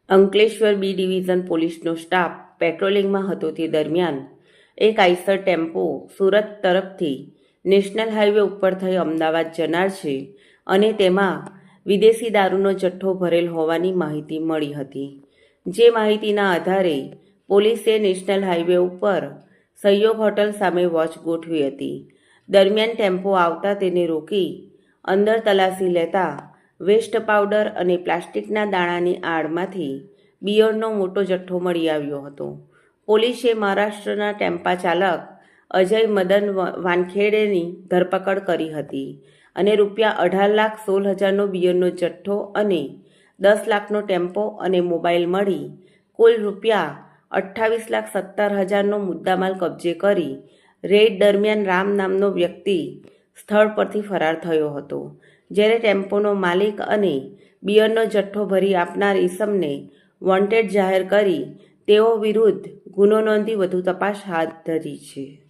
Ankleshwar B division પોલીસનો staff પેટ્રોલિંગમાં હતો તે દરમિયાન એક આઈસર ટેમ્પો સુરત તરફથી નેશનલ હાઈવે ઉપર થઈ અમદાવાદ જનાર છે અને તેમાં વિદેશી દારૂનો જથ્થો ભરેલ હોવાની માહિતી મળી હતી. જે માહિતીના આધારે પોલીસે નેશનલ હાઈવે ઉપર સહયોગ હોટલ સામે વોચ ગોઠવી હતી. દરમિયાન ટેમ્પો આવતા તેને રોકી અંદર તલાશી લેતા વેસ્ટ પાવડર અને પ્લાસ્ટિકના દાણાની આડમાંથી બિયરનો મોટો જથ્થો મળી આવ્યો હતો. પોલીસે મહારાષ્ટ્રના ટેમ્પા ચાલક અજય મદન વાનખેડેની ધરપકડ કરી હતી અને ₹18,16,000નો બિયરનો જથ્થો અને 10 લાખનો ટેમ્પો અને મોબાઈલ મળી કુલ ₹28,17,000નો મુદ્દામાલ કબજે કરી રેડ દરમિયાન રામ નામનો વ્યક્તિ સ્થળ પરથી ફરાર થયો હતો. જ્યારે ટેમ્પોનો માલિક અને બિયરનો જથ્થો ભરી આપનાર ઈસમને વોન્ટેડ જાહેર કરી તેઓ વિરુદ્ધ ગુનો નોંધી વધુ તપાસ હાથ ધરી છે.